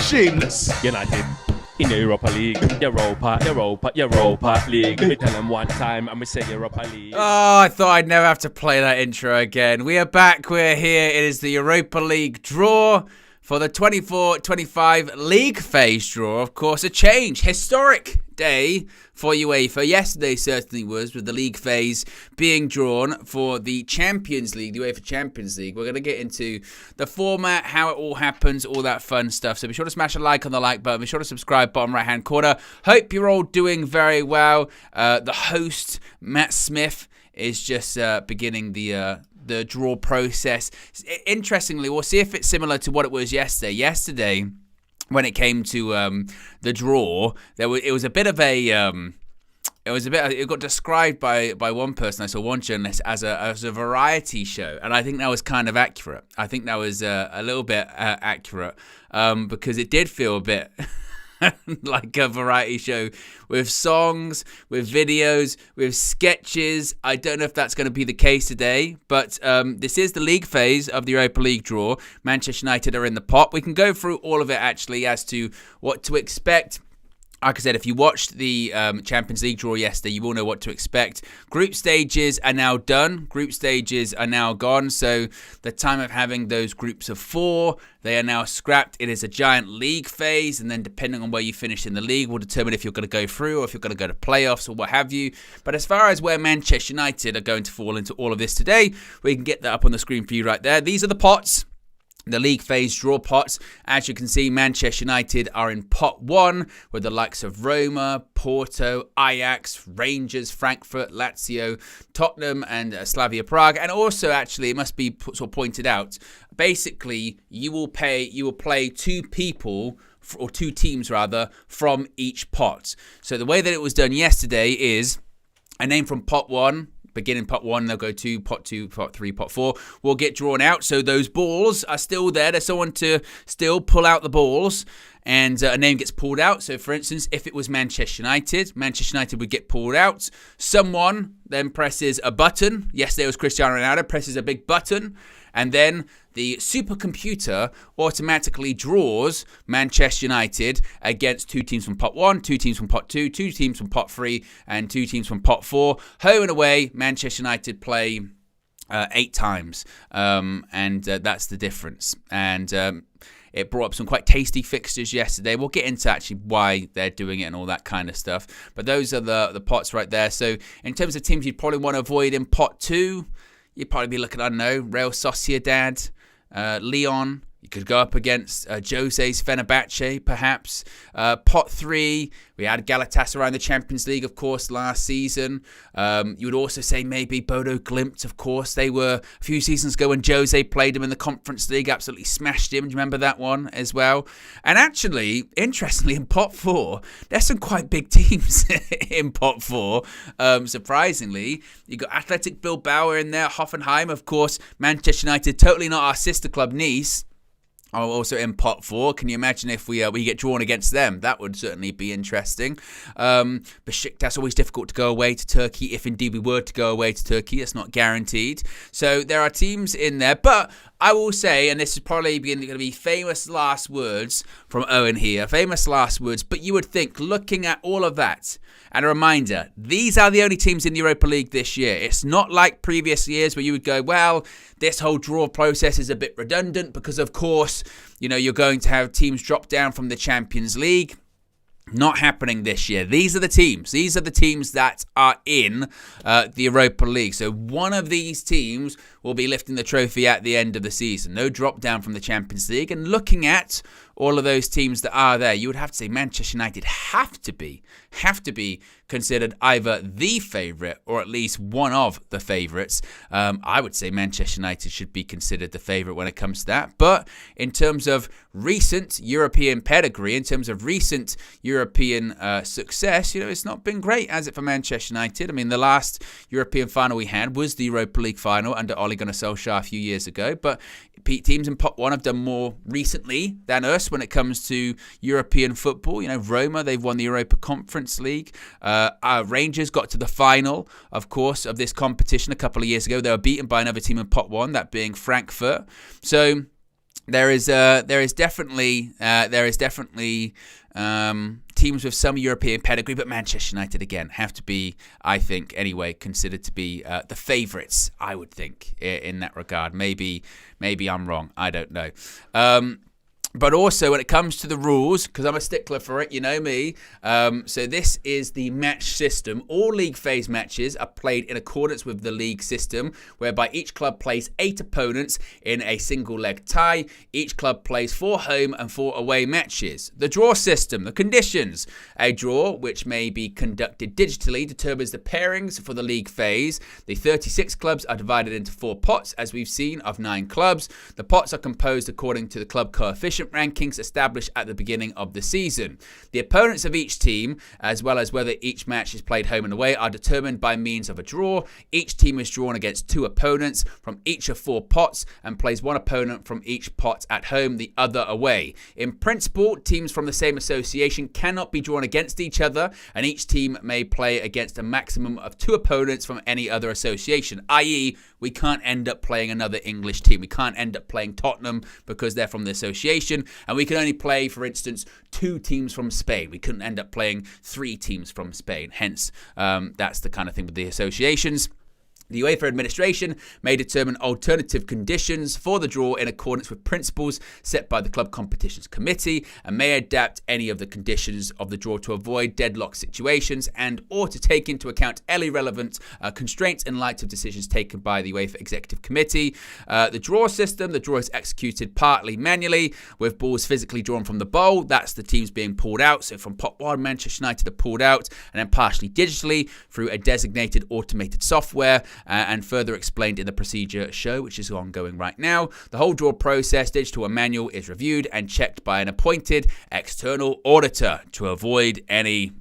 Shameless. United in the Europa League. Europa League. We tell them one time and we say Europa League. Oh, I thought I'd never have to play that intro again. We are back. We're here. It is the Europa League draw for the 24-25 league phase draw. Of course, a change. Historic day for UEFA. Yesterday certainly was, with the league phase being drawn for the Champions League, the UEFA Champions League. We're going to get into the format, how it all happens, all that fun stuff. So be sure to smash a like on the like button. Be sure to subscribe, bottom right-hand corner. Hope you're all doing very well. The host, Matt Smith, is just beginning the draw process. Interestingly, we'll see if it's similar to what it was yesterday. Yesterday, when it came to the draw, it got described by one person. I saw one journalist as a variety show, and I think that was kind of accurate. I think that was a little bit accurate because it did feel a bit like a variety show with songs, with videos, with sketches. I don't know if that's going to be the case today, but this is the league phase of the Europa League draw. Manchester United are in the pot. We can go through all of it actually as to what to expect. Like I said, if you watched the Champions League draw yesterday, you will know what to expect. Group stages are now done. Group stages are now gone. So the time of having those groups of four, they are now scrapped. It is a giant league phase. And then depending on where you finish in the league will determine if you're going to go through or if you're going to go to playoffs or what have you. But as far as where Manchester United are going to fall into all of this today, we can get that up on the screen for you right there. These are the pots. The league phase draw pots. As you can see, Manchester United are in pot 1 with the likes of Roma, Porto, Ajax, Rangers, Frankfurt, Lazio, Tottenham and Slavia Prague. And also, actually, it must be sort of pointed out, basically, you will play two people, or two teams rather, from each pot. So the way that it was done yesterday is a name from pot 1, beginning pot 1, they'll go to pot 2, pot 3, pot 4 will get drawn out. So those balls are still there. There's someone to still pull out the balls and a name gets pulled out. So for instance, if it was Manchester United would get pulled out. Someone then presses a button. Yesterday it was Cristiano Ronaldo, presses a big button. And then the supercomputer automatically draws Manchester United against two teams from pot 1, two teams from pot 2, two teams from pot 3, and two teams from pot 4. Home and away, Manchester United play 8 times, and that's the difference. And it brought up some quite tasty fixtures yesterday. We'll get into actually why they're doing it and all that kind of stuff. But those are the pots right there. So in terms of teams you'd probably want to avoid in pot 2, you'd probably be looking, I don't know, Real Sociedad, Lyon. You could go up against Jose's Fenerbahce, perhaps. Pot 3, we had Galatasaray in the Champions League, of course, last season. You would also say maybe Bodo Glimt, of course. They were a few seasons ago when Jose played them in the Conference League, absolutely smashed him. Do you remember that one as well? And actually, interestingly, in Pot 4, there's some quite big teams in Pot 4, surprisingly. You got Athletic Bilbao in there, Hoffenheim, of course, Manchester United, totally not our sister club, Nice. Also in pot 4. Can you imagine if we get drawn against them? That would certainly be interesting. Besiktas, always difficult to go away to Turkey. If indeed we were to go away to Turkey, it's not guaranteed. So there are teams in there. But I will say, and this is probably going to be famous last words from Owen here. Famous last words. But you would think, looking at all of that, and a reminder, these are the only teams in the Europa League this year. It's not like previous years where you would go, well, this whole draw process is a bit redundant because, of course, you're going to have teams drop down from the Champions League. Not happening this year. These are the teams. These are the teams that are in the Europa League. So one of these teams will be lifting the trophy at the end of the season. No drop down from the Champions League. And looking at all of those teams that are there, you would have to say Manchester United have to be considered either the favourite or at least one of the favourites. I would say Manchester United should be considered the favourite when it comes to that. But in terms of recent European pedigree, in terms of recent European success, it's not been great, has it, for Manchester United? I mean, the last European final we had was the Europa League final under Ole Gunnar Solskjaer a few years ago. But teams in pot 1 have done more recently than us. when it comes to European football. Roma, they've won the Europa Conference League. Rangers got to the final, of course, of this competition a couple of years ago. They were beaten by another team in Pot 1, that being Frankfurt. So there is definitely teams with some European pedigree, but Manchester United, again, have to be, I think, anyway, considered to be the favourites, I would think, in that regard. Maybe I'm wrong. I don't know. But also, when it comes to the rules, because I'm a stickler for it, you know me. So this is the match system. All league phase matches are played in accordance with the league system, whereby each club plays 8 opponents in a single leg tie. Each club plays 4 home and 4 away matches. The draw system, the conditions. A draw, which may be conducted digitally, determines the pairings for the league phase. The 36 clubs are divided into 4 pots, as we've seen, of 9 clubs. The pots are composed according to the club coefficient rankings established at the beginning of the season. The opponents of each team, as well as whether each match is played home and away, are determined by means of a draw. Each team is drawn against 2 opponents from each of 4 pots and plays 1 opponent from each pot at home, the other away. In principle, teams from the same association cannot be drawn against each other, and each team may play against a maximum of 2 opponents from any other association, i.e., we can't end up playing another English team. We can't end up playing Tottenham because they're from the association. And we can only play, for instance, 2 teams from Spain. We couldn't end up playing 3 teams from Spain. Hence, that's the kind of thing with the associations. The UEFA administration may determine alternative conditions for the draw in accordance with principles set by the Club Competitions Committee and may adapt any of the conditions of the draw to avoid deadlock situations and or to take into account any relevant constraints in light of decisions taken by the UEFA Executive Committee. The draw system, the draw is executed partly manually with balls physically drawn from the bowl. That's the teams being pulled out. So from pot 1, Manchester United are pulled out, and then partially digitally through a designated automated software. And further explained in the procedure show, which is ongoing right now. The whole draw process, digital and manual, is reviewed and checked by an appointed external auditor to avoid any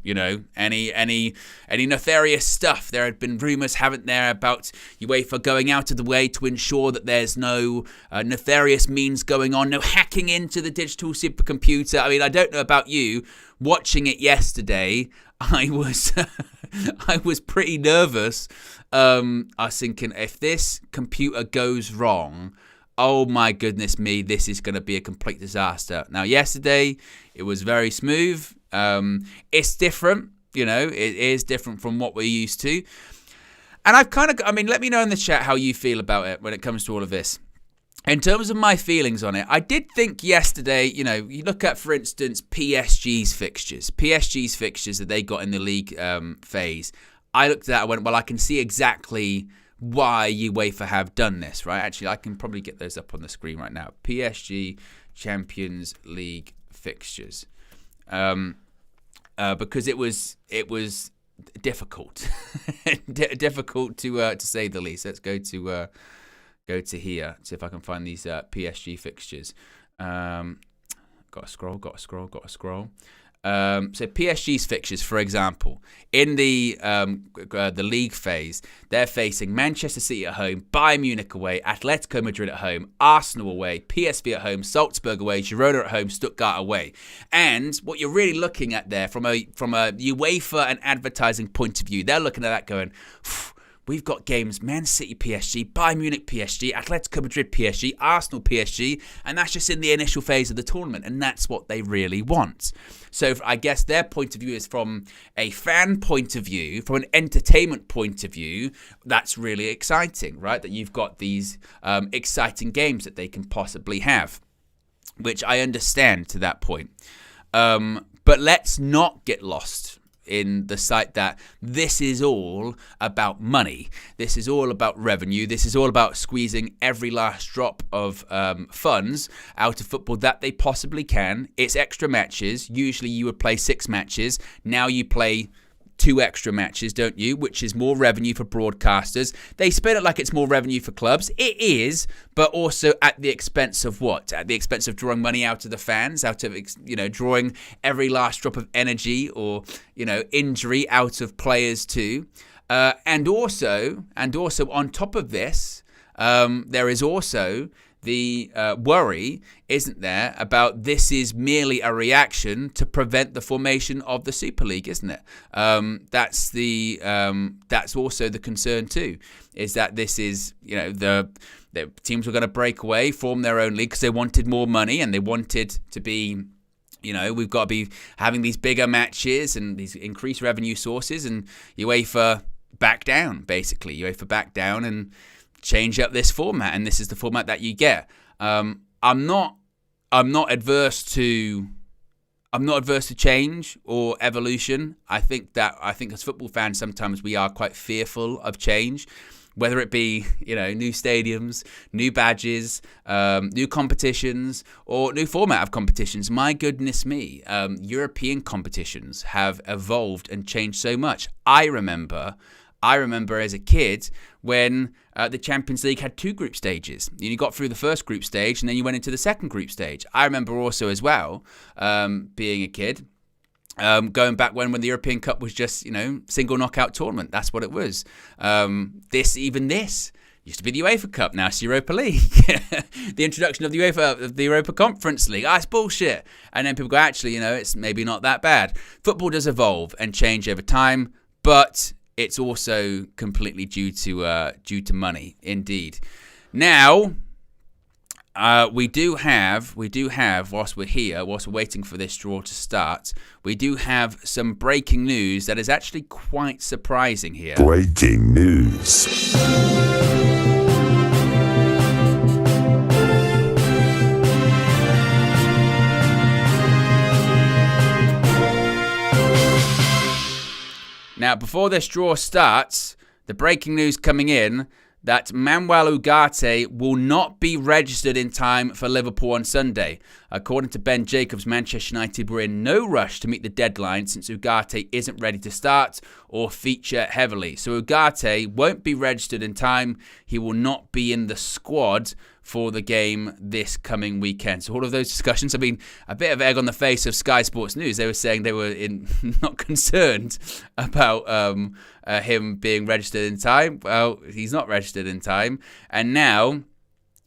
nefarious stuff. There had been rumours, haven't there, about UEFA going out of the way to ensure that there's no nefarious means going on, no hacking into the digital supercomputer. I mean, I don't know about you. Watching it yesterday, I was pretty nervous. I was thinking, if this computer goes wrong, oh my goodness me, this is going to be a complete disaster. Now, yesterday, it was very smooth. It's different, it is different from what we're used to. And let me know in the chat how you feel about it when it comes to all of this. In terms of my feelings on it, I did think yesterday, you look at, for instance, PSG's fixtures that they got in the league phase. I looked at that, I went, well, I can see exactly why UEFA have done this, right? Actually, I can probably get those up on the screen right now. PSG Champions League fixtures. Because it was difficult. difficult to say the least. Let's go to here, see if I can find these PSG fixtures. Got to scroll. So PSG's fixtures, for example, in the league phase, they're facing Manchester City at home, Bayern Munich away, Atletico Madrid at home, Arsenal away, PSV at home, Salzburg away, Girona at home, Stuttgart away. And what you're really looking at there from a UEFA and advertising point of view, they're looking at that going, we've got games, Man City PSG, Bayern Munich PSG, Atletico Madrid PSG, Arsenal PSG, and that's just in the initial phase of the tournament, and that's what they really want. So I guess their point of view is from a fan point of view, from an entertainment point of view, that's really exciting, right? That you've got these exciting games that they can possibly have, which I understand to that point. But let's not get lost in the sight that this is all about money. This is all about revenue. This is all about squeezing every last drop of funds out of football that they possibly can. It's extra matches. Usually you would play 6 matches. Now you play 2 extra matches, don't you? Which is more revenue for broadcasters. They spin it like it's more revenue for clubs. It is, but also at the expense of what? At the expense of drawing money out of the fans, out of, drawing every last drop of energy or, injury out of players too. And also on top of this, there is also the worry isn't there about this is merely a reaction to prevent the formation of the Super League, isn't it? That's also the concern too, is that this is, the teams were going to break away, form their own league because they wanted more money and they wanted to be, we've got to be having these bigger matches and these increased revenue sources, and UEFA back down, basically. UEFA back down and change up this format, and this is the format that you get. I'm not adverse to change or evolution. I think as football fans sometimes we are quite fearful of change, whether it be new stadiums, new badges, new competitions, or new format of competitions. My goodness me, European competitions have evolved and changed so much. I remember as a kid when the Champions League had 2 group stages. You got through the first group stage and then you went into the second group stage. I remember also as well, being a kid, going back when the European Cup was just, single knockout tournament. That's what it was. This used to be the UEFA Cup. Now it's Europa League. The introduction of the Europa Conference League. It's bullshit. And then people go, actually, it's maybe not that bad. Football does evolve and change over time, but it's also completely due to money, indeed. Now, we do have, whilst we're waiting for this draw to start, we do have some breaking news that is actually quite surprising here. Breaking news. Now, before this draw starts, the breaking news coming in that Manuel Ugarte will not be registered in time for Liverpool on Sunday. According to Ben Jacobs, Manchester United were in no rush to meet the deadline since Ugarte isn't ready to start or feature heavily. So Ugarte won't be registered in time. He will not be in the squad for the game this coming weekend. So all of those discussions, a bit of egg on the face of Sky Sports News. They were saying they were not concerned about him being registered in time. Well, he's not registered in time. And now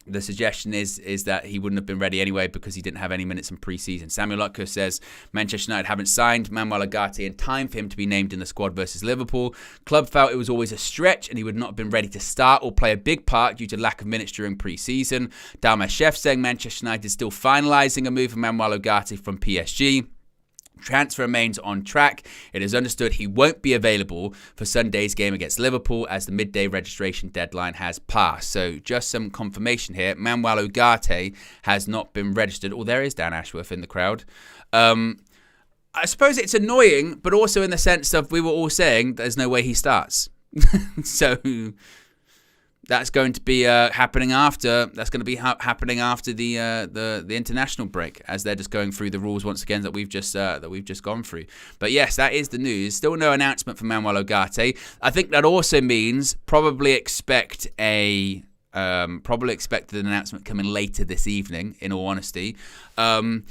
the suggestion is that he wouldn't have been ready anyway because he didn't have any minutes in pre-season. Samuel Lutker says Manchester United haven't signed Manuel Ugarte in time for him to be named in the squad versus Liverpool. Club felt it was always a stretch and he would not have been ready to start or play a big part due to lack of minutes during pre-season. Dalmas Chef saying Manchester United is still finalising a move for Manuel Ugarte from PSG. Transfer remains on track. It is understood he won't be available for Sunday's game against Liverpool as the midday registration deadline has passed. So just some confirmation here. Manuel Ugarte has not been registered. Oh, there is Dan Ashworth in the crowd. I suppose it's annoying, but also in the sense of we were all saying there's no way he starts. So that's going to be happening after. That's going to be happening after the international break, as they're just going through the rules once again that we've just gone through. But yes, that is the news. Still no announcement for Manuel Ugarte. I think that also means probably expect an announcement coming later this evening. In all honesty, but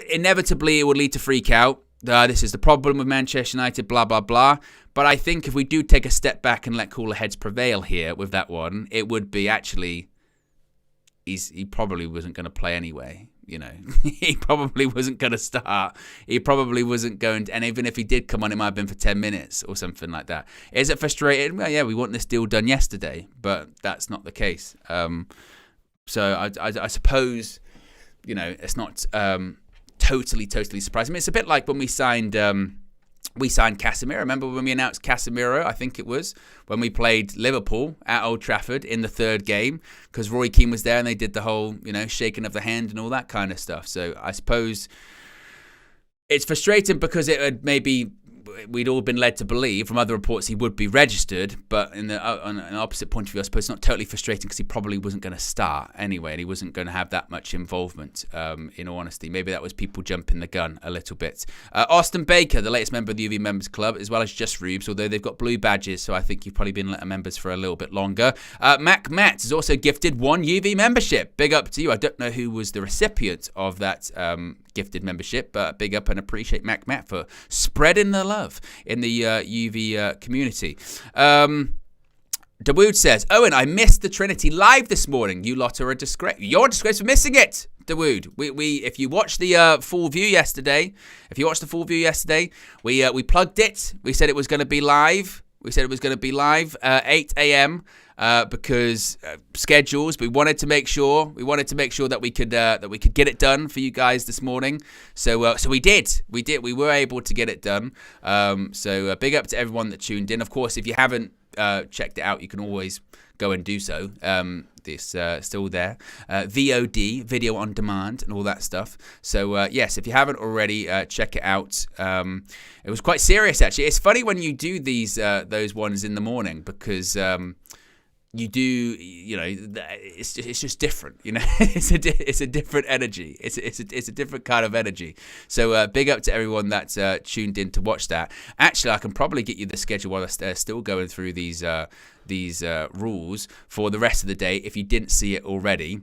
inevitably it will lead to freak out. This is the problem with Manchester United, blah, blah, blah. But I think if we do take a step back and let cooler heads prevail here with that one, it would be actually, he probably wasn't going to play anyway. He probably wasn't going to start. He probably wasn't going to, and even if he did come on, it might have been for 10 minutes or something like that. Is it frustrating? Well, yeah, we want this deal done yesterday, but that's not the case. So I suppose, it's not totally surprising. It's a bit like when we signed Casemiro. Remember when we announced Casemiro? I think it was when we played Liverpool at Old Trafford in the third game, because Roy Keane was there and they did the whole, shaking of the hand and all that kind of stuff. So I suppose it's frustrating because it had maybe we'd all been led to believe from other reports he would be registered, but on an opposite point of view, I suppose it's not totally frustrating because he probably wasn't going to start anyway, and he wasn't going to have that much involvement, in all honesty. Maybe that was people jumping the gun a little bit. Austin Baker, the latest member of the UV Members Club, as well as Just Rubes, although they've got blue badges, so I think you've probably been members for a little bit longer. Mac Matt has also gifted 1 UV membership. Big up to you. I don't know who was the recipient of that gifted membership, but big up and appreciate Mac Matt for spreading the love in the UV community. Dawood says, Owen, I missed the Trinity live this morning. You lot are a disgrace. You're a disgrace for missing it, Dawood. If you watched the full view yesterday, we plugged it. We said it was going to be live. 8 a.m. Because schedules. We wanted to make sure that we could get it done for you guys this morning. So we did. We were able to get it done. So big up to everyone that tuned in. Of course, if you haven't checked it out, you can always go and do so. It's still there. VOD, video on demand, and all that stuff. So yes, if you haven't already, check it out. It was quite serious, actually. It's funny when you do those ones in the morning, because you do, it's just different, it's a different energy. It's a different kind of energy. So big up to everyone that's tuned in to watch that. Actually, I can probably get you the schedule while I'm still going through these rules for the rest of the day if you didn't see it already.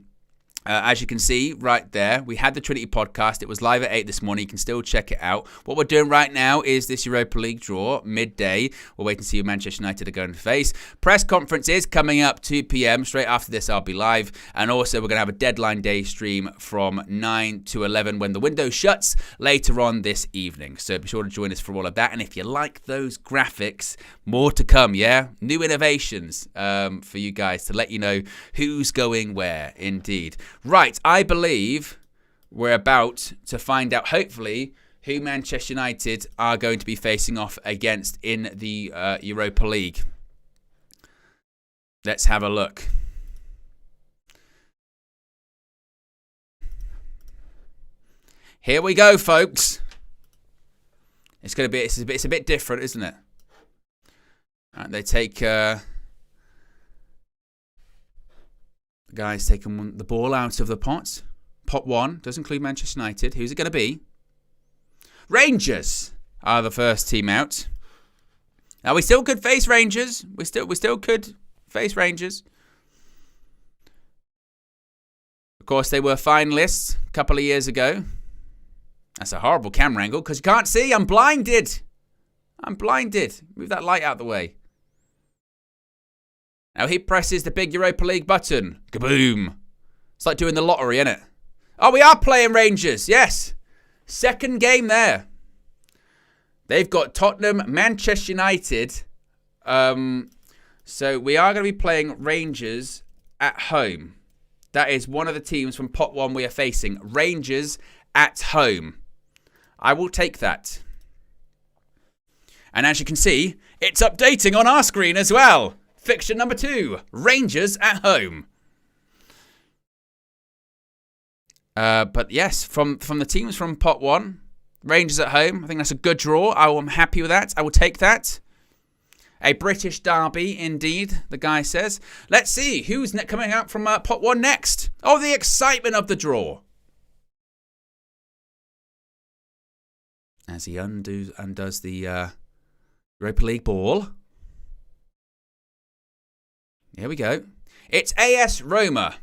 As you can see right there, we had the Trinity podcast. It was live at 8 this morning. You can still check it out. What we're doing right now is this Europa League draw, midday. We'll wait and see who Manchester United are going to face. Press conference is coming up 2 p.m. Straight after this, I'll be live. And also, we're going to have a deadline day stream from 9 to 11 when the window shuts later on this evening. So be sure to join us for all of that. And if you like those graphics, more to come, yeah? New innovations for you guys to let you know who's going where, indeed. Right, I believe we're about to find out, hopefully, who Manchester United are going to be facing off against in the Europa League. Let's have a look. Here we go, folks. It's a bit different, isn't it? Right, they take guys taking the ball out of the pot. Pot 1 does include Manchester United. Who's it going to be? Rangers are the first team out. Now we still could face Rangers. We still could face Rangers. Of course, they were finalists a couple of years ago. That's a horrible camera angle because you can't see. I'm blinded. Move that light out the way. Now he presses the big Europa League button. Kaboom. It's like doing the lottery, isn't it? Oh, we are playing Rangers. Yes. Second game there. They've got Tottenham, Manchester United. So we are going to be playing Rangers at home. That is one of the teams from Pot 1 we are facing. Rangers at home. I will take that. And as you can see, it's updating on our screen as well. Fixture number 2, Rangers at home. But yes, from the teams from Pot 1, Rangers at home. I think that's a good draw. I'm happy with that. I will take that. A British derby, indeed, the guy says. Let's see who's coming out from Pot 1 next. Oh, the excitement of the draw. As he undoes the Europa League ball. Here we go. It's AS Roma,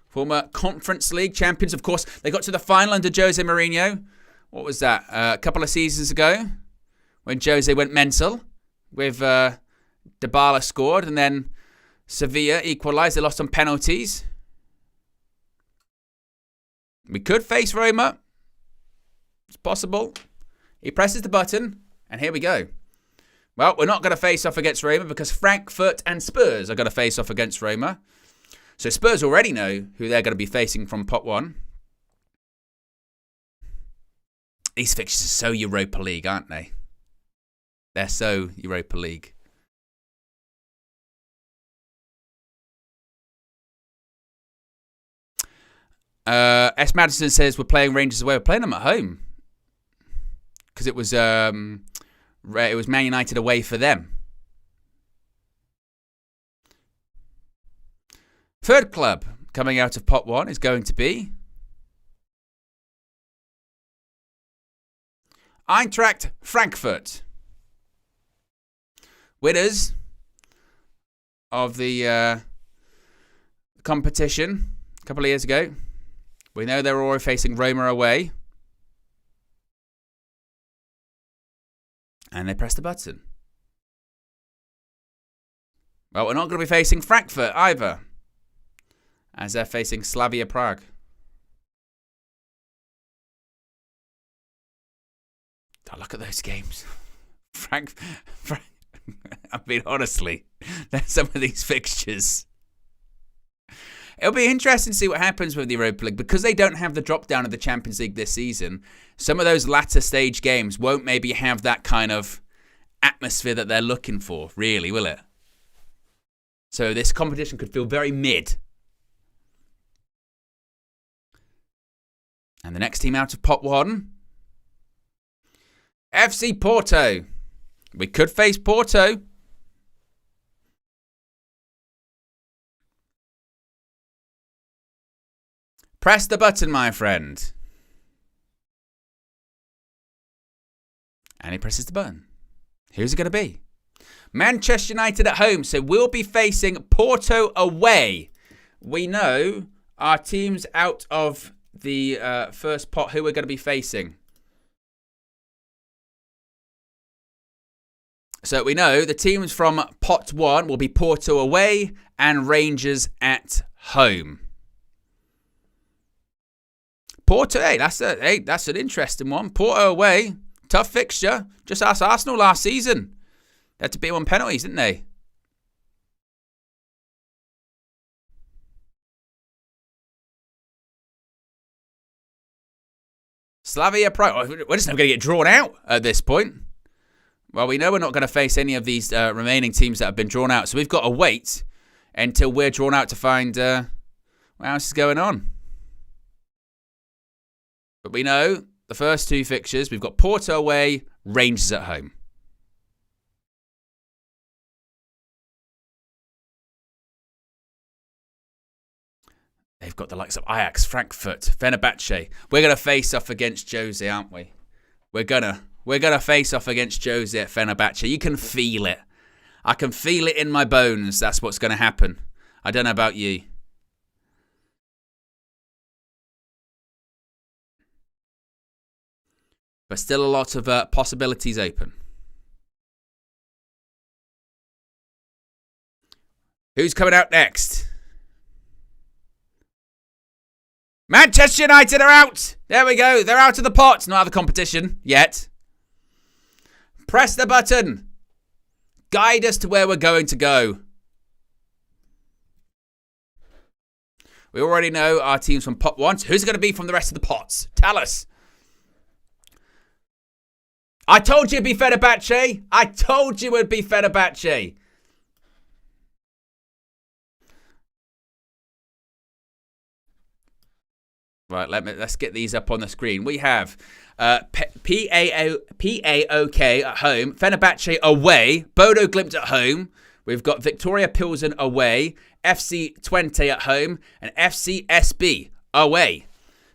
former Conference League champions. Of course, they got to the final under Jose Mourinho. What was that? A couple of seasons ago when Jose went mental with Dybala scored and then Sevilla equalised. They lost on penalties. We could face Roma. It's possible. He presses the button and here we go. Well, we're not going to face off against Roma because Frankfurt and Spurs are going to face off against Roma. So Spurs already know who they're going to be facing from Pot 1. These fixtures are so Europa League, aren't they? They're so Europa League. S. Madison says we're playing Rangers away. We're playing them at home. Because it was Man United away for them. Third club coming out of Pot 1 is going to be Eintracht Frankfurt. Winners of the competition a couple of years ago. We know they're already facing Roma away. And they press the button. Well, we're not going to be facing Frankfurt either, as they're facing Slavia Prague. Oh, look at those games. I mean, honestly, there's some of these fixtures. It'll be interesting to see what happens with the Europa League. Because they don't have the drop down of the Champions League this season, some of those latter stage games won't maybe have that kind of atmosphere that they're looking for, really, will it? So this competition could feel very mid. And the next team out of pot 1, FC Porto. We could face Porto. Press the button, my friend. And he presses the button. Who's it going to be? Manchester United at home. So we'll be facing Porto away. We know our teams out of the first pot who we're going to be facing. So we know the teams from pot 1 will be Porto away and Rangers at home. Porto, that's an interesting one. Porto away, tough fixture. Just ask Arsenal last season. They had to beat 1 penalties, didn't they? Slavia Prague. We're just not going to get drawn out at this point. Well, we know we're not going to face any of these remaining teams that have been drawn out. So we've got to wait until we're drawn out to find what else is going on. But we know the first 2 fixtures, we've got Porto away, Rangers at home. They've got the likes of Ajax, Frankfurt, Fenerbahce. We're going to face off against Jose, aren't we? We're going to face off against Jose at Fenerbahce. You can feel it. I can feel it in my bones. That's what's going to happen. I don't know about you. But still a lot of possibilities open. Who's coming out next? Manchester United are out. There we go. They're out of the pot. Not out of the competition yet. Press the button. Guide us to where we're going to go. We already know our teams from pot 1. Who's it going to be from the rest of the pots? Tell us. I told you it'd be Fenerbahce. I told you it'd be Fenerbahce. Right, let's get these up on the screen. We have PAOK at home, Fenerbahce away, Bodo Glimt at home. We've got Victoria Pilsen away, FC Twente at home, and FC SB away.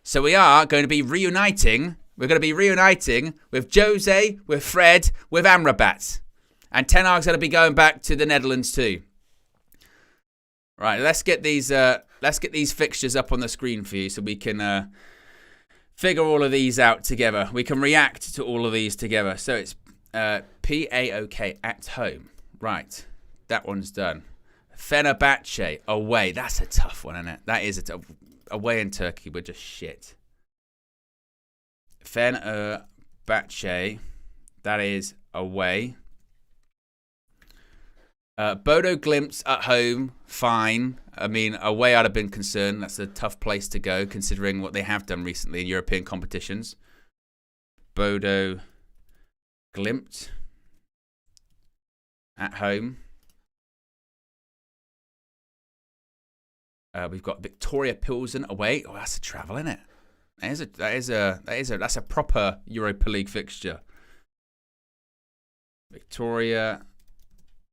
So we are going to be reuniting. We're going to be reuniting with Jose, with Fred, with Amrabat. And Ten Hag's going to be going back to the Netherlands too. Right, let's get these fixtures up on the screen for you so we can figure all of these out together. We can react to all of these together. So it's PAOK at home. Right, that one's done. Fenerbahce away. That's a tough one, isn't it? That is a tough. Away in Turkey, we're just shit. Fenerbahce, that is away. Bodo Glimt at home, fine. I mean, away I'd have been concerned. That's a tough place to go, considering what they have done recently in European competitions. Bodo Glimt at home. We've got Victoria Pilsen away. Oh, that's a travel, isn't it? That's a proper Europa League fixture. Victoria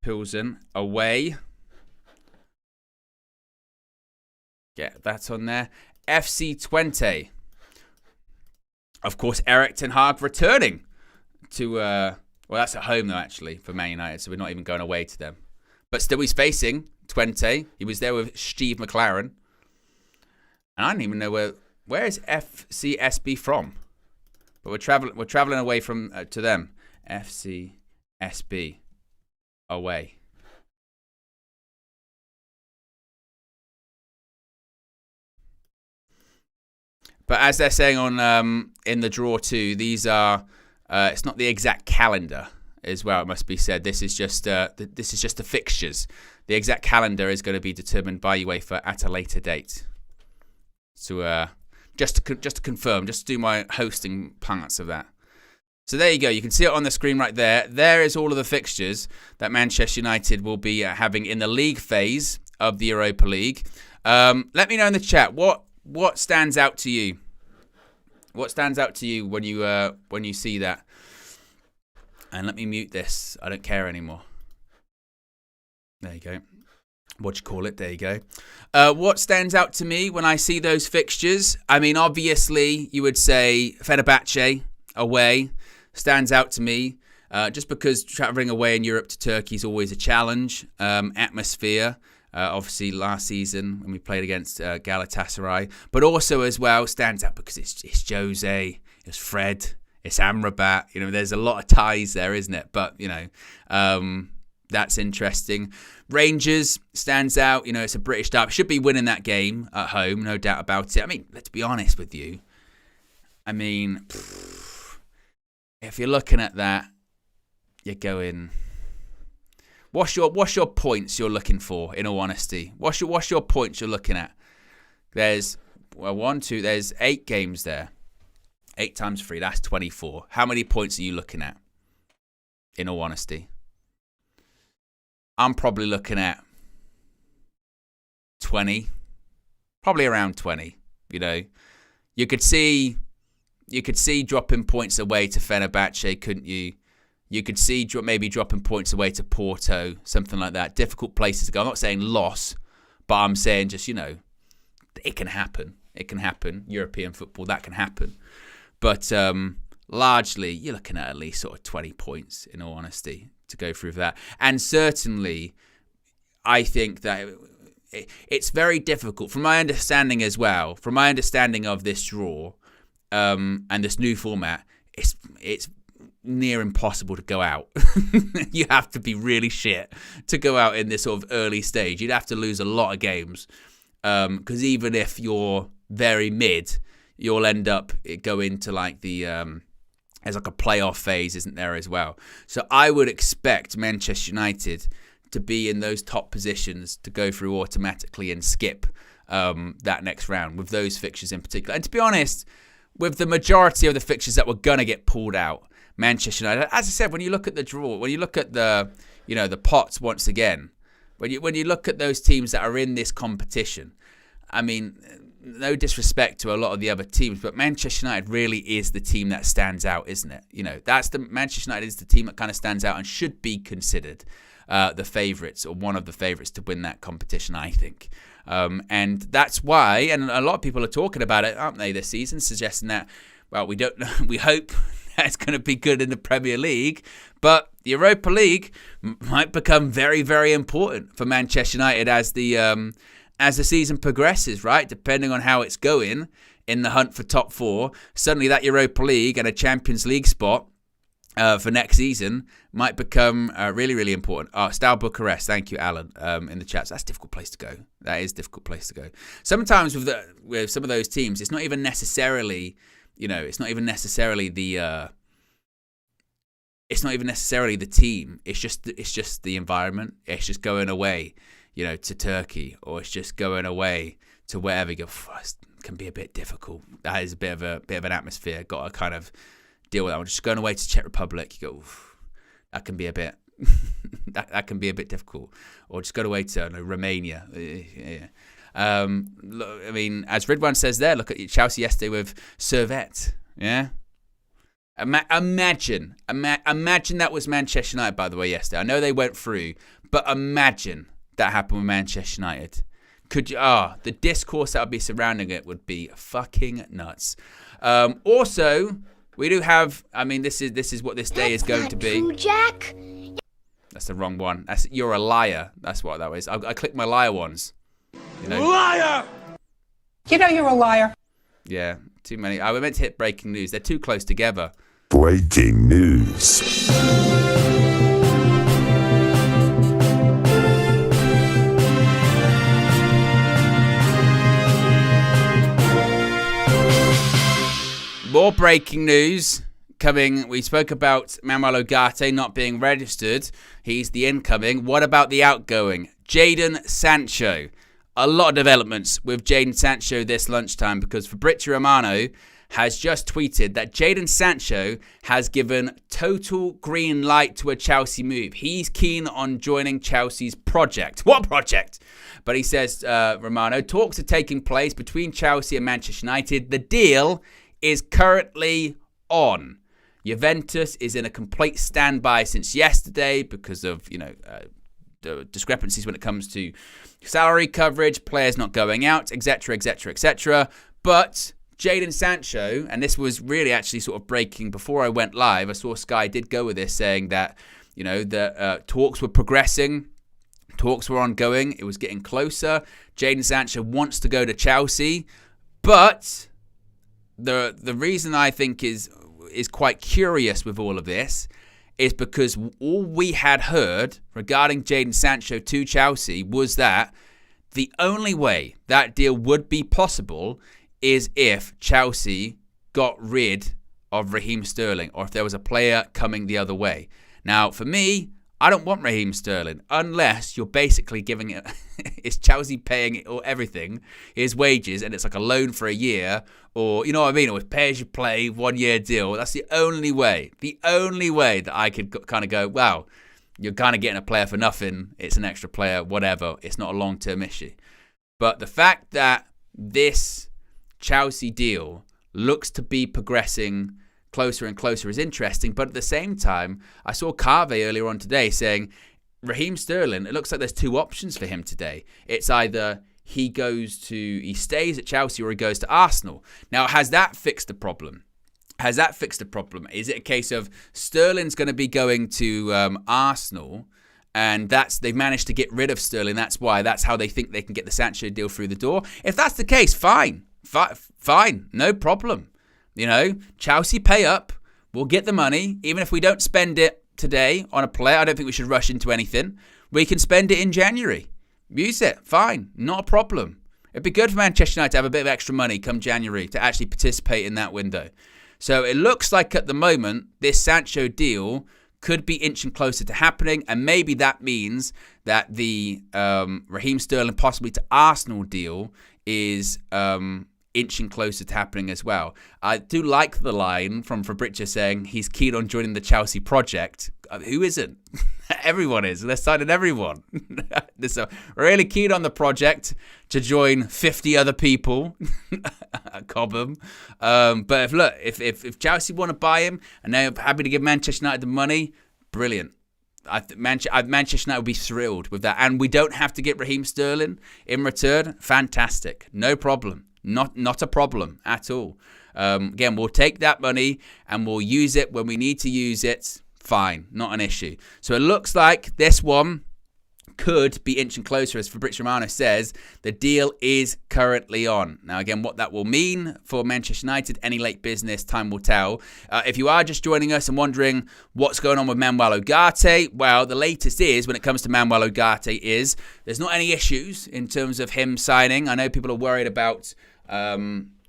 Pilsen away. Get that on there. FC Twente. Of course, Erik ten Hag returning to well, that's at home though, actually, for Man United, so we're not even going away to them. But still, he's facing Twente. He was there with Steve McLaren. And I don't even know where is FCSB from. But we're traveling away from to them. FCSB away. But as they're saying on in the draw too, these are it's not the exact calendar as well. It must be said. This is just the fixtures. The exact calendar is going to be determined by UEFA at a later date. So just to confirm, just to do my hosting parts of that. So there you go. You can see it on the screen right there. There is all of the fixtures that Manchester United will be having in the league phase of the Europa League. Let me know in the chat what stands out to you. What stands out to you when you see that? And let me mute this. I don't care anymore. There you go. What do you call it? There you go. What stands out to me when I see those fixtures? I mean, obviously, you would say Fenerbahce away stands out to me. Just because travelling away in Europe to Turkey is always a challenge. Atmosphere, obviously last season when we played against Galatasaray. But also as well stands out because it's Jose, it's Fred, it's Amrabat. You know, there's a lot of ties there, isn't it? But, you know, that's interesting. Rangers stands out. You know, it's a British derby. Should be winning that game at home, no doubt about it. I mean, let's be honest with you. I mean, if you're looking at that, you're going. What's your points you're looking for? In all honesty, what's your points you're looking at? There's there's 8 games there. 8 times 3, that's 24. How many points are you looking at? In all honesty, I'm probably looking at 20. Probably around 20. You know, you could see dropping points away to Fenerbahce, couldn't you? You could see maybe dropping points away to Porto, something like that. Difficult places to go. I'm not saying loss, but I'm saying just, you know, it can happen. It can happen. European football, that can happen. But largely, you're looking at least sort of 20 points, in all honesty, to go through that. And certainly, I think that it's very difficult, from my understanding as well, from my understanding of this draw and this new format, it's near impossible to go out. You have to be really shit to go out in this sort of early stage. You'd have to lose a lot of games because even if you're very mid, you'll end up going to like the there's like a playoff phase, isn't there, as well? So I would expect Manchester United to be in those top positions to go through automatically and skip that next round with those fixtures in particular. And to be honest, with the majority of the fixtures that were going to get pulled out, Manchester United, as I said, when you look at the draw, when you look at the, you know, the pots once again, when you look at those teams that are in this competition, I mean, no disrespect to a lot of the other teams, but Manchester United really is the team that stands out, isn't it? You know, Manchester United is the team that kind of stands out and should be considered the favourites or one of the favourites to win that competition, I think. And that's why, and a lot of people are talking about it, aren't they, this season, suggesting that, well, we don't know, we hope it's going to be good in the Premier League, but the Europa League might become very, very important for Manchester United as the season progresses, right? Depending on how it's going in the hunt for top 4, suddenly that Europa League and a Champions League spot for next season might become really, really important. Steaua Bucharest, thank you, Alan, in the chat. So that's a difficult place to go. That is a difficult place to go. Sometimes with some of those teams, it's not even necessarily, you know, it's not even necessarily the team. It's just the environment. It's just going away, you know, to Turkey, or it's just going away to wherever you go. It can be a bit difficult. That is a bit of an atmosphere. Got to kind of deal with that. Or just going away to Czech Republic, you go, that can be a bit that can be a bit difficult. Or just go away to Romania. Yeah. I mean, as Ridwan says there, look at Chelsea yesterday with Servette. Yeah. Imagine that was Manchester United, by the way, yesterday. I know they went through, but imagine that happened with Manchester United. Could you? The discourse that would be surrounding it would be fucking nuts. Also, we do have. I mean, this is what this day is going to be. True, Jack. That's the wrong one. You're a liar. That's what that was. I clicked my liar ones. You know? Liar! You know you're a liar. Yeah, too many. I meant to hit breaking news. They're too close together. Breaking news. More breaking news coming. We spoke about Manuel Ugarte not being registered. He's the incoming. What about the outgoing? Jadon Sancho. A lot of developments with Jadon Sancho this lunchtime because Fabrizio Romano has just tweeted that Jadon Sancho has given total green light to a Chelsea move. He's keen on joining Chelsea's project. What project? But he says, Romano, talks are taking place between Chelsea and Manchester United. The deal is currently on. Juventus is in a complete standby since yesterday because of, the discrepancies when it comes to salary coverage, players not going out, etc., etc., etc. But Jadon Sancho, and this was really actually sort of breaking before I went live. I saw Sky did go with this, saying that, the talks were progressing, talks were ongoing, it was getting closer. Jadon Sancho wants to go to Chelsea, but the reason I think is quite curious with all of this is because all we had heard regarding Jadon Sancho to Chelsea was that the only way that deal would be possible is if Chelsea got rid of Raheem Sterling or if there was a player coming the other way. Now, for me, I don't want Raheem Sterling unless you're basically giving it, is Chelsea paying it or everything, his wages, and it's like a loan for a year, or you know what I mean, or it's pay as you play, 1 year deal. That's the only way that I could kind of go, wow, you're kind of getting a player for nothing. It's an extra player, whatever. It's not a long-term issue. But the fact that this Chelsea deal looks to be progressing closer and closer is interesting, but at the same time, I saw Carve earlier on today saying Raheem Sterling, it looks like there's two options for him today. It's either he stays at Chelsea or he goes to Arsenal. Now, has that fixed the problem? Is it a case of Sterling's going to be going to Arsenal and they've managed to get rid of Sterling, that's how they think they can get the Sancho deal through the door? If that's the case, fine, no problem. Chelsea pay up. We'll get the money. Even if we don't spend it today on a player, I don't think we should rush into anything. We can spend it in January. Use it. Fine. Not a problem. It'd be good for Manchester United to have a bit of extra money come January to actually participate in that window. So it looks like at the moment, this Sancho deal could be inching closer to happening. And maybe that means that the Raheem Sterling possibly to Arsenal deal is inching closer to happening as well. I do like the line from Fabrizio saying he's keen on joining the Chelsea project. Who isn't? Everyone is. They're signing everyone. So really keen on the project to join 50 other people. Cobham. But if Chelsea want to buy him and they're happy to give Manchester United the money, brilliant. Manchester United would be thrilled with that. And we don't have to get Raheem Sterling in return. Fantastic. No problem. Not a problem at all. Again, we'll take that money and we'll use it when we need to use it. Fine, not an issue. So it looks like this one could be inching closer, as Fabrizio Romano says. The deal is currently on. Now, again, what that will mean for Manchester United, any late business, time will tell. If you are just joining us and wondering what's going on with Manuel Ugarte, well, the latest is, when it comes to Manuel Ugarte, is there's not any issues in terms of him signing. I know people are worried about...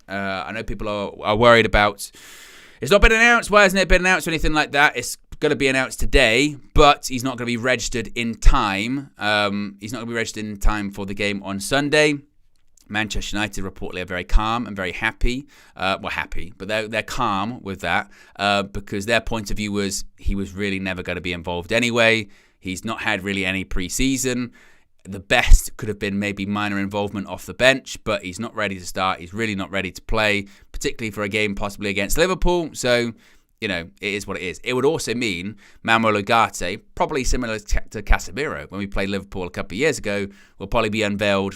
worried about... It's not been announced. Why hasn't it been announced or anything like that? It's going to be announced today, but he's not going to be registered in time. He's not going to be registered in time for the game on Sunday. Manchester United reportedly are very calm and very happy. But they're calm with that because their point of view was he was really never going to be involved anyway. He's not had really any pre-season. The best could have been maybe minor involvement off the bench, but he's not ready to start. He's really not ready to play, particularly for a game possibly against Liverpool. So, it is what it is. It would also mean Manuel Ugarte, probably similar to Casemiro when we played Liverpool a couple of years ago, will probably be unveiled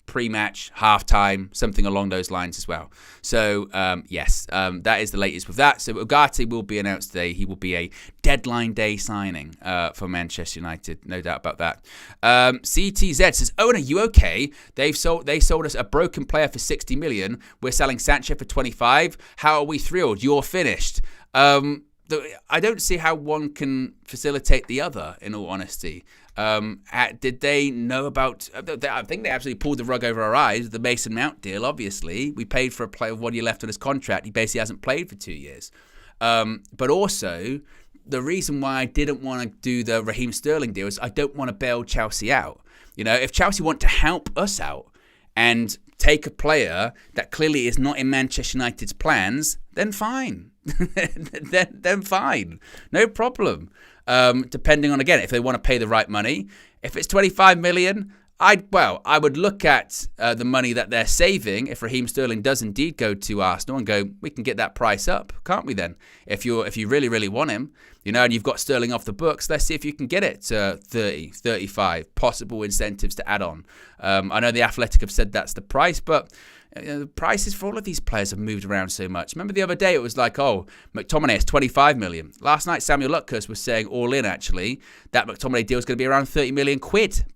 pre-match, half-time, something along those lines as well. So, yes, that is the latest with that. So, Ugarte will be announced today. He will be a deadline day signing for Manchester United, no doubt about that. CTZ says, Owen, are you okay? They sold us a broken player for 60 million. We're selling Sancho for 25. How are we thrilled? You're finished. I don't see how one can facilitate the other, in all honesty. Did they know about? I think they absolutely pulled the rug over our eyes. The Mason Mount deal, obviously, we paid for a player with 1 year left on his contract. He basically hasn't played for 2 years. But also, the reason why I didn't want to do the Raheem Sterling deal is I don't want to bail Chelsea out. You know, if Chelsea want to help us out and take a player that clearly is not in Manchester United's plans, then fine. then fine. No problem. Depending on, again, if they want to pay the right money. If it's 25 million, I would look at the money that they're saving if Raheem Sterling does indeed go to Arsenal and go, we can get that price up, can't we then? If you really, really want him, you know, and you've got Sterling off the books, let's see if you can get it to 30, 35, possible incentives to add on. I know the Athletic have said that's the price, but the prices for all of these players have moved around so much. Remember the other day it was like, oh, McTominay is 25 million. Last night Samuel Lutkers was saying all in actually that McTominay deal is going to be around 30 million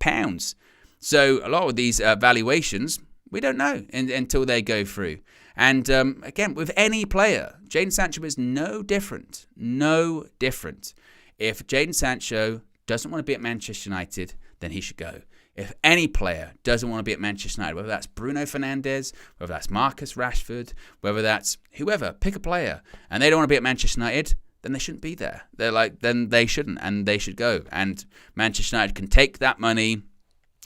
pounds. So a lot of these valuations, we don't know until they go through. And again, with any player, Jadon Sancho is no different. No different. If Jadon Sancho doesn't want to be at Manchester United, then he should go. If any player doesn't want to be at Manchester United, whether that's Bruno Fernandes, whether that's Marcus Rashford, whether that's whoever, pick a player, and they don't want to be at Manchester United, then they shouldn't be there. Then they shouldn't, and they should go. And Manchester United can take that money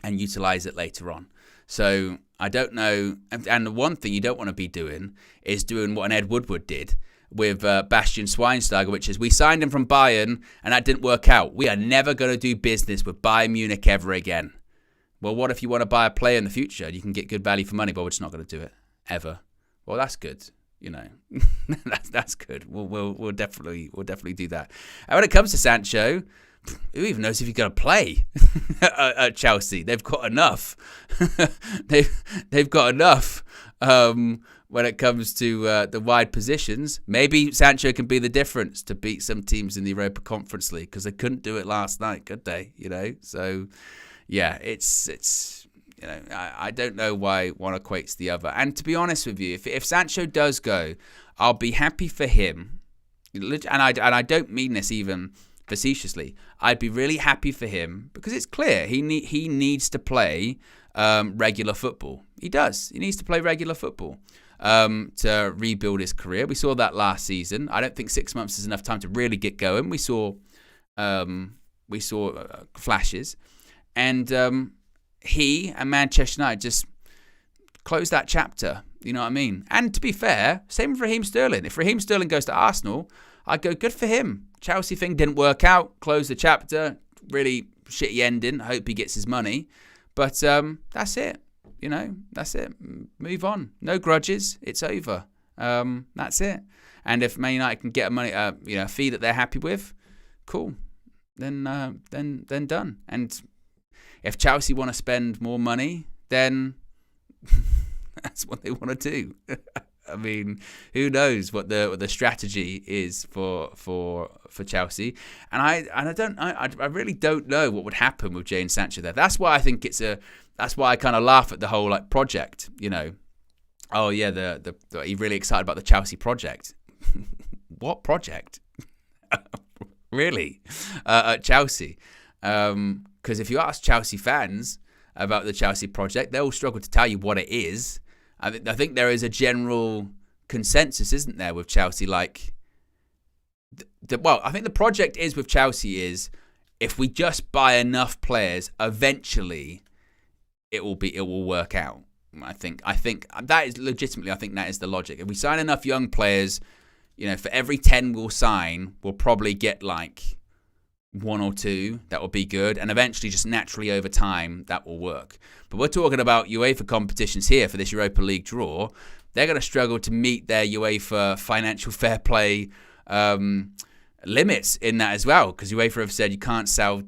and utilise it later on. So I don't know. And the one thing you don't want to be doing is doing what an Ed Woodward did with Bastian Schweinsteiger, which is we signed him from Bayern and that didn't work out. We are never going to do business with Bayern Munich ever again. Well, what if you want to buy a player in the future and you can get good value for money, but we're just not going to do it ever? Well, that's good. You know, that's good. We'll definitely do that. And when it comes to Sancho, who even knows if he's going to play at Chelsea? They've got enough. They've got enough when it comes to the wide positions. Maybe Sancho can be the difference to beat some teams in the Europa Conference League because they couldn't do it last night, could they? You know, so yeah, it's you know, I don't know why one equates the other. And to be honest with you, if Sancho does go, I'll be happy for him. And I don't mean this even facetiously. I'd be really happy for him because it's clear he needs to play regular football. He does. He needs to play regular football to rebuild his career. We saw that last season. I don't think 6 months is enough time to really get going. We saw flashes, and he and Manchester United just closed that chapter. You know what I mean? And to be fair, same with Raheem Sterling. If Raheem Sterling goes to Arsenal, I'd go, good for him. Chelsea thing didn't work out. Close the chapter. Really shitty ending. I hope he gets his money. But that's it. You know, that's it. Move on. No grudges. It's over. That's it. And if Man United can get a fee that they're happy with, cool. Then done. And if Chelsea want to spend more money, then that's what they want to do. I mean, who knows what the strategy is for Chelsea? And I really don't know what would happen with Jadon Sancho there. That's why I think that's why I kind of laugh at the whole like project. You know, oh yeah, the you're really excited about the Chelsea project. What project? Really? At Chelsea? Because if you ask Chelsea fans about the Chelsea project, they'll struggle to tell you what it is. I think there is a general consensus, isn't there, with Chelsea? Like, I think the project is with Chelsea is if we just buy enough players, eventually it will work out. I think that is legitimately. I think that is the logic. If we sign enough young players, you know, for every 10 we'll sign, we'll probably get like 1 or 2 that will be good, and eventually just naturally over time that will work. But we're talking about UEFA competitions here for this Europa League draw. They're going to struggle to meet their UEFA financial fair play limits in that as well, because UEFA have said you can't sell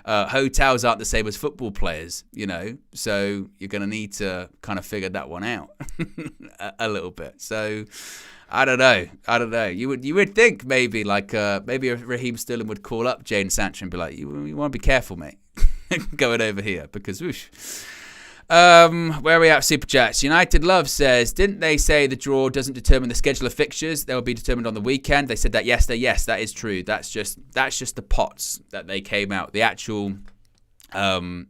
hotels aren't the same as football players, you know, so you're going to need to kind of figure that one out a little bit. So I don't know. You would think maybe Raheem Sterling would call up Jadon Sancho and be like, you want to be careful, mate, going over here, because whoosh. Where are we at? Super Chats. United Love says, didn't they say the draw doesn't determine the schedule of fixtures? They will be determined on the weekend. They said that yesterday. Yes, that is true. That's just the pots that they came out. The actual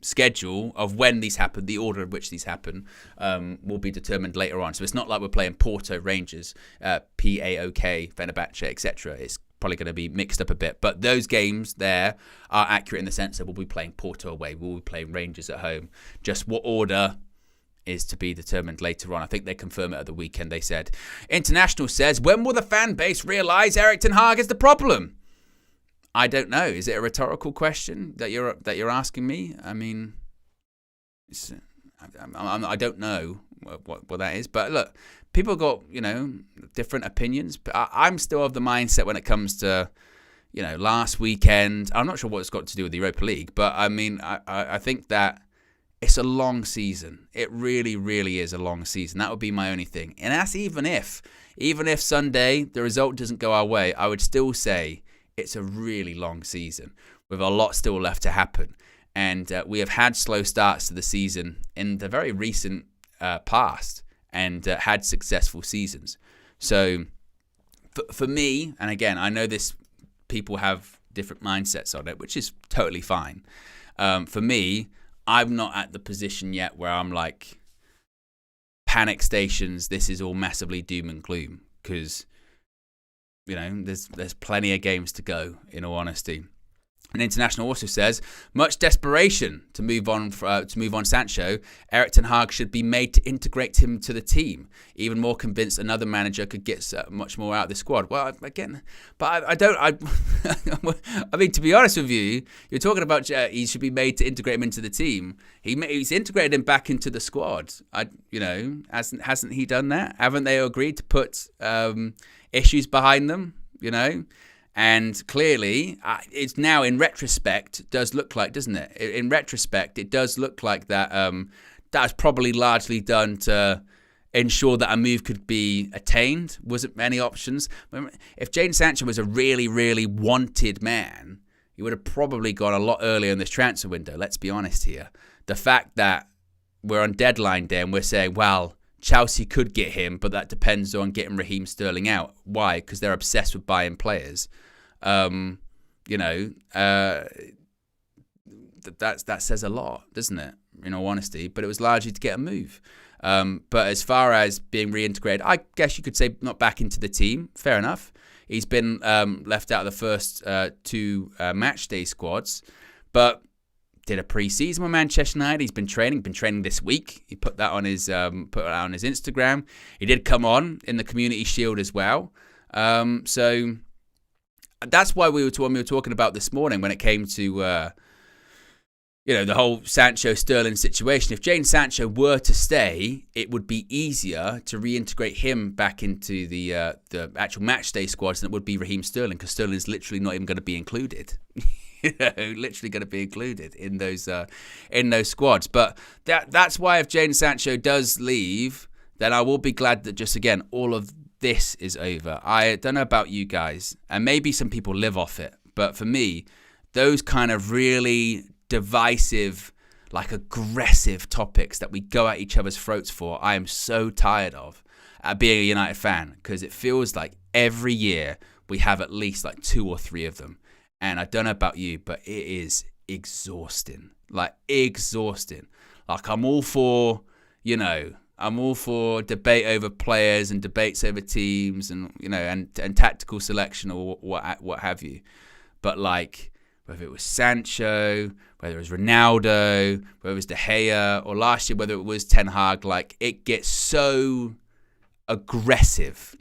schedule of when these happen, the order in which these happen, will be determined later on. So it's not like we're playing Porto, Rangers, PAOK, Fenerbahce, etc. It's probably going to be mixed up a bit, but those games there are accurate in the sense that we'll be playing Porto away, we'll be playing Rangers at home. Just what order is to be determined later on. I think they confirm it at the weekend, they said. International says, when will the fan base realise Erik ten Hag is the problem? I don't know. Is it a rhetorical question that you're asking me? I mean, I don't know what that is, but look, people got, different opinions. But I'm still of the mindset when it comes to, last weekend. I'm not sure what it's got to do with the Europa League, but I mean, I think that it's a long season. It really, really is a long season. That would be my only thing. And that's even if Sunday the result doesn't go our way, I would still say it's a really long season with a lot still left to happen. And we have had slow starts to the season in the very recent past and had successful seasons. So for me, and again, I know people have different mindsets on it, which is totally fine. For me, I'm not at the position yet where I'm like, panic stations, this is all massively doom and gloom, because there's plenty of games to go, in all honesty. And International also says, much desperation to move on Sancho. Erik ten Hag should be made to integrate him to the team. Even more convinced another manager could get much more out of the squad. Well, again, but I mean, to be honest with you, you're talking about he should be made to integrate him into the team. He's integrated him back into the squad. Hasn't he done that? Haven't they agreed to put issues behind them? And clearly, it's now in retrospect does look like, doesn't it? In retrospect, it does look like that that's probably largely done to ensure that a move could be attained. Wasn't many options. If Jadon Sancho was a really, really wanted man, he would have probably gone a lot earlier in this transfer window. Let's be honest here. The fact that we're on deadline day and we're saying, well, Chelsea could get him, but that depends on getting Raheem Sterling out. Why? Because they're obsessed with buying players. That says a lot, doesn't it? In all honesty, but it was largely to get a move. But as far as being reintegrated, I guess you could say not back into the team. Fair enough. He's been left out of the first two match day squads, but did a pre-season with Manchester United. He's been training this week. He put that on his Instagram. He did come on in the Community Shield as well. So that's why we were talking about this morning when it came to the whole Sancho Sterling situation. If Jadon Sancho were to stay, it would be easier to reintegrate him back into the actual match day squads than it would be Raheem Sterling, because Sterling's literally not even going to be included. Literally going to be included in those squads. But that's why if Jadon Sancho does leave, then I will be glad that just again all of this is over. I don't know about you guys, and maybe some people live off it, but for me, those kind of really divisive, like aggressive topics that we go at each other's throats for, I am so tired of being a United fan, because it feels like every year we have at least like 2 or 3 of them. And I don't know about you, but it is exhausting. Like, exhausting. Like, I'm all for debate over players and debates over teams and, and tactical selection or what have you. But, like, whether it was Sancho, whether it was Ronaldo, whether it was De Gea, or last year, whether it was Ten Hag, like, it gets so aggressive.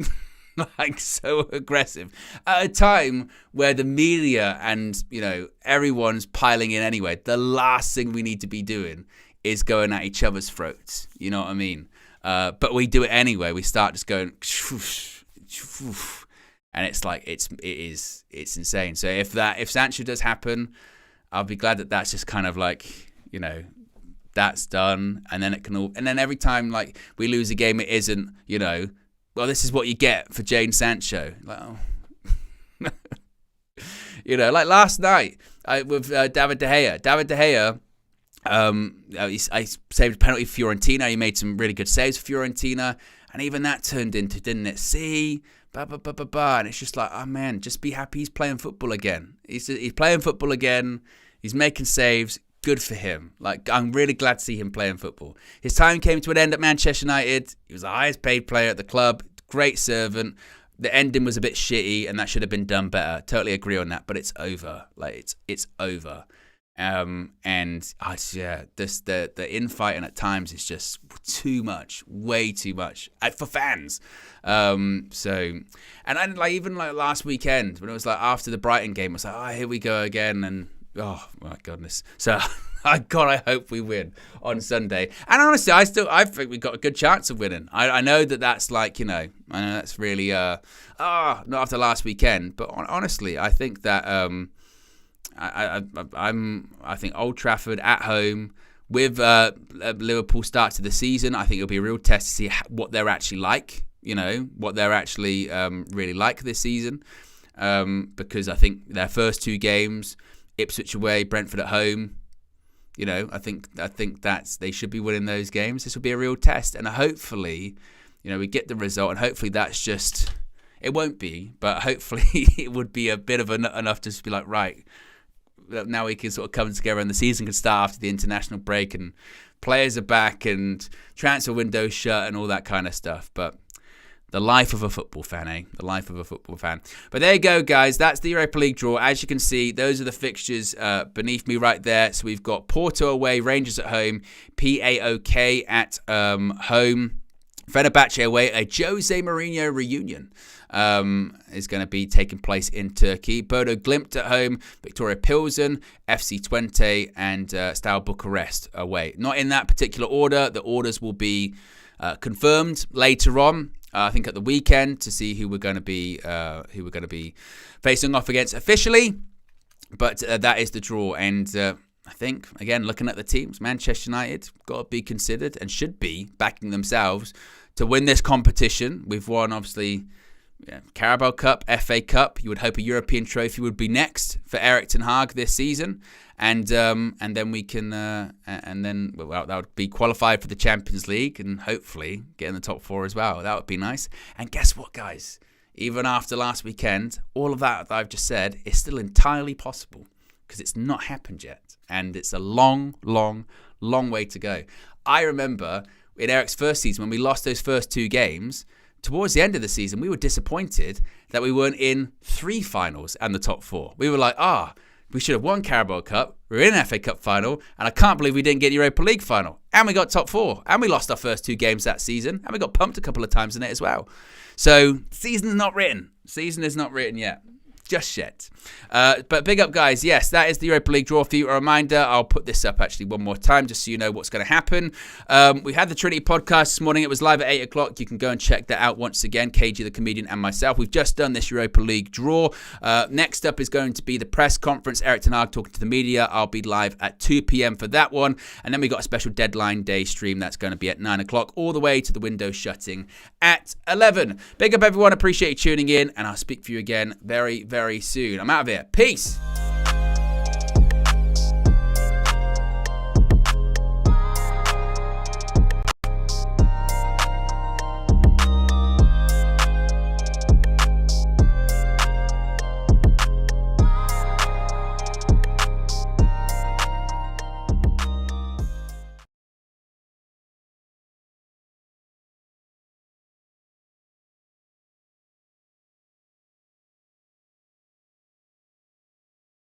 Like, so aggressive at a time where the media and everyone's piling in anyway. The last thing we need to be doing is going at each other's throats. You know what I mean? But we do it anyway. We start just going, and it's like it's insane. So if Sancho does happen, I'll be glad that that's just kind of like that's done, and then it can all. And then every time like we lose a game, it isn't well, this is what you get for Jadon Sancho. Like, like last night with David De Gea. David De Gea He saved a penalty for Fiorentina. He made some really good saves for Fiorentina. And even that turned into, didn't it? See? And it's just like, oh man, just be happy he's playing football again. He's playing football again. He's making saves. Good for him. Like, I'm really glad to see him playing football. His time came to an end at Manchester United. He was the highest paid player at the club. Great servant. The ending was a bit shitty, and that should have been done better. Totally agree on that. But it's over. Like, it's over. The infighting at times is just too much, way too much for fans. Even last weekend when it was like after the Brighton game, it was like, oh, here we go again, and oh my goodness. So I hope we win on Sunday. And honestly, I think we got a good chance of winning. I know that's like, I know that's really not after last weekend, but honestly, I think that I think Old Trafford at home with Liverpool start to the season, I think it'll be a real test to see what they're actually like, what they're actually really like this season. Because I think their first two games, Ipswich away, Brentford at home, I think that's they should be winning those games. This will be a real test, and hopefully, we get the result, and hopefully that's just, it won't be, but hopefully it would be a bit of enough to just be like, right, now we can sort of come together and the season can start after the international break and players are back and transfer windows shut and all that kind of stuff. But the life of a football fan, The life of a football fan. But there you go, guys. That's the Europa League draw. As you can see, those are the fixtures beneath me right there. So we've got Porto away, Rangers at home, PAOK at home, Fenerbahce away, a Jose Mourinho reunion. Is going to be taking place in Turkey. Bodo Glimt at home, Victoria Pilsen, FC Twente, and Steaua Bucharest away. Not in that particular order. The orders will be confirmed later on. I think at the weekend to see who we're going to be facing off against officially. But that is the draw, and I think again looking at the teams, Manchester United got to be considered and should be backing themselves to win this competition. We've won obviously. Yeah, Carabao Cup, FA Cup. You would hope a European trophy would be next for Erik ten Hag this season, and then we can that would be qualified for the Champions League and hopefully get in the top four as well. That would be nice. And guess what, guys? Even after last weekend, all of that I've just said is still entirely possible because it's not happened yet, and it's a long, long, long way to go. I remember in Erik's first season when we lost those first two games. Towards the end of the season, we were disappointed that we weren't in 3 finals and the top 4. We were like, we should have won Carabao Cup. We were in an FA Cup final, and I can't believe we didn't get Europa League final. And we got top 4, and we lost our first 2 games that season, and we got pumped a couple of times in it as well. So, season is not written. Season is not written yet. Just yet. But big up, guys. Yes, that is the Europa League draw for you. A reminder, I'll put this up actually one more time just so you know what's going to happen. We had the Trinity podcast this morning. It was live at 8 o'clock. You can go and check that out once again. KG, the comedian, and myself. We've just done this Europa League draw. Next up is going to be the press conference. Erik ten Hag talking to the media. I'll be live at 2 p.m. for that one. And then we got a special deadline day stream that's going to be at 9 o'clock all the way to the window shutting at 11. Big up, everyone. Appreciate you tuning in. And I'll speak for you again very, very soon. I'm out of here. Peace.